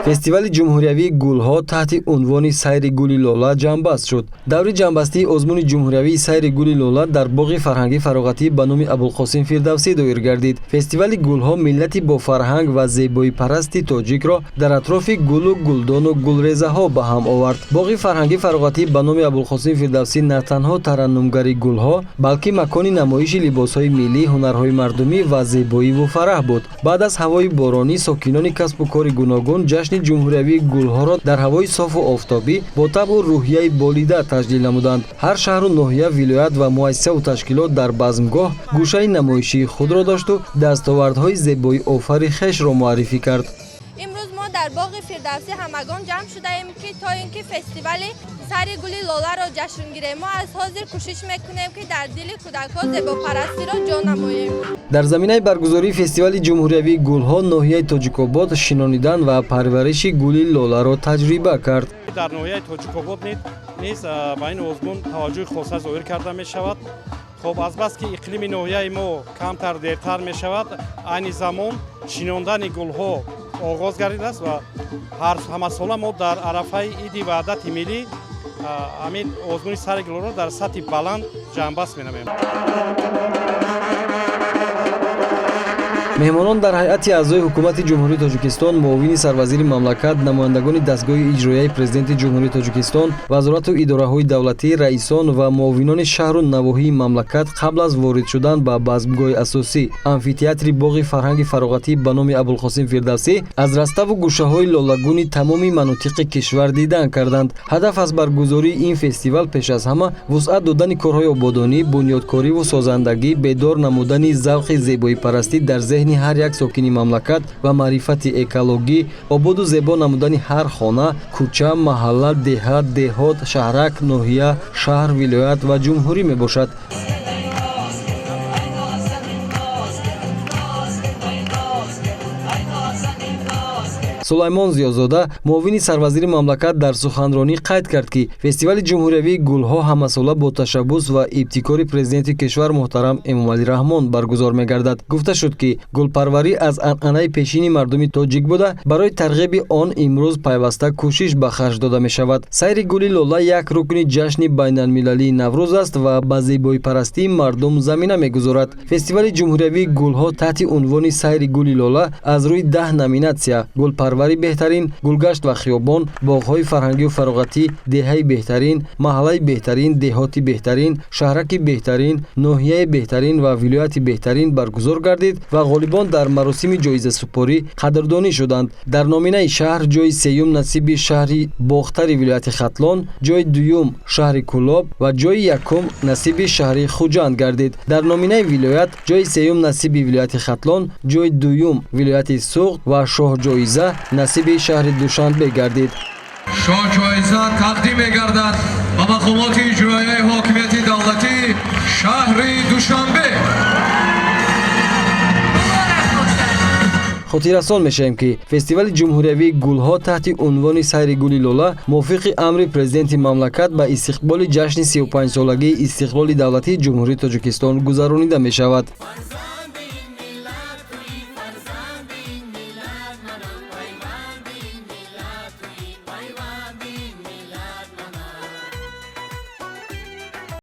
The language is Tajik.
фестивали ҷумҳуриявии гулҳо таҳти унвони сайри гули лола ҷамъбаст шуд. даври ҷамъбастии озмуни ҷумҳуриявии сайри гули лола дар боғи фарҳангии фароғатӣ ба номи абулқосим фирдавсӣ доир гардид. фестивали гулҳо миллати бо фарҳанг ва зебоипарасти тоҷикро дар атрофи гулу гулдону гулрезаҳо ба ҳам овард. боғи фарҳангии фароғатӣ ба номи абулқосим фирдавсӣ на танҳо тараннумгари гулҳо, балки макони намоиши либосҳои миллӣ, ҳунарҳои мардумӣ ва зебоиву фараҳ буд. баъд аз ҳавои боронӣ сокинони касбу кори гуногун ҷашни ҷумҳуриявии гулҳоро дар ҳавои софу офтобӣ бо табу рӯҳияи болида таҷлил намуданд. ҳар шаҳру ноҳия, вилоят ва муассисаву ташкилот дар базмгоҳ гӯшаи намоишии худро дошту дастовардҳои зебои офари хешро муаррифӣ кард. имрӯз мо дар боғи фирдавсӣ ҳамагон ҷамъ шудаем ки то ин ки фестивали сайри гули лоларо ҷашн гирем. мо аз ҳозир кӯшиш мекунем ки дар дили кӯдакҳо зебопарастиро ҷо намоем. дар заминаи баргузории фестивали ҷумҳуриявии гулҳо ноҳияи тоҷикобод шинонидан ва парвариши гули лоларо таҷриба кард. дар ноҳияи тоҷикобод низ ба ин озмун таваҷҷӯҳи хоса зоҳир карда мешавад. хоб азбаски иқлими ноҳияи мо камтар дертар мешавад, айни замон шинондани гулҳо оғоз гардидааст ва ҳамасола мо дар арафаи иди ваҳдати миллӣ ҳамин озмуни сайри гулҳоро дар сатҳи баланд ҷамъбаст менамоем. меҳмонон дар ҳайати аъзои ҳукумати ҷумҳурии тоҷикистон, муовини сарвазири мамлакат, намояндагони дастгоҳи иҷроияи президенти ҷумҳурии тоҷикистон, вазорату идораҳои давлатӣ, раисон ва муовинони шаҳру навоҳии мамлакат қабл аз ворид шудан ба базмгоҳи асосӣ амфитеатри боғи фарҳанги фароғатӣ ба номи абулқосим фирдавсӣ аз раставу гӯшаҳои лолагуни тамоми манотиқи кишвар дидан карданд. ҳадаф аз баргузории ин фестивал пеш аз ҳама вусъат додани корҳои ободонӣ, бунёдкориву созандагӣ, бедор намудани завқи зебоипарастӣ дар зеҳни ҳар як сокини мамлакат ва маърифати экологӣ, ободу зебо намудани ҳар хона, кӯча, маҳалла, деҳат, деҳот, шаҳрак, ноҳия, шаҳр, вилоят ва ҷумҳурӣ мебошад. сулаймон зиёзода, муовини сарвазири мамлакат, дар суханронӣ қайд кард ки фестивали ҷумҳуриявии гулҳо ҳамасола бо ташаббус ва ибтикори президенти кишвар муҳтарам Эмомалӣ Раҳмон баргузор мегардад. гуфта шуд ки гулпарварӣ аз анъанаи пешини мардуми тоҷик буда, барои тарғиби он имрӯз пайваста кӯшиш ба харҷ дода мешавад. сайри гули лола як рукни ҷашни байналмилалии Наврӯз аст ва ба зебоипарастии мардум замина мегузорад. фестивали ҷумҳуриявии гулҳо таҳти унвони сайри гули лола аз рӯи 10 номинатсия гулпарвари беҳтарин, гулгашт ва хиёбон, боғҳои фарҳангию фароғатӣ, деҳаи беҳтарин, маҳаллаи беҳтарин, деҳоти беҳтарин, шаҳраки беҳтарин, ноҳияи беҳтарин ва вилояти беҳтарин баргузор гардид ва ғолибон дар маросими ҷоизасупорӣ қадрдонӣ шуданд. дар номинаи шаҳр ҷойи сеюм насиби шаҳри бохтари вилояти Хатлон, ҷойи дуюм шаҳри Кӯлоб ва ҷойи якум насиби шаҳри Хуҷанд гардид. дар номинаи вилоят ҷойи сеюм насиби вилояти Хатлон, ҷойи дуюм вилояти Суғд ва шоҳ-ҷоиза насиби шаҳри Душанбе гардид. шоҳ-ҷоиза тақдим мегардад ба мақомоти иҷроияи ҳокимияти давлатӣ шаҳри Душанбе. хотиррасон мешавем ки фестивали ҷумҳуриявии гулҳо таҳти унвони сайри гули лола мувофиқи амри президенти мамлакат ба истиқболи ҷашни 35-солагии истиқлоли давлатии ҷумҳурии Тоҷикистон гузаронида мешавад.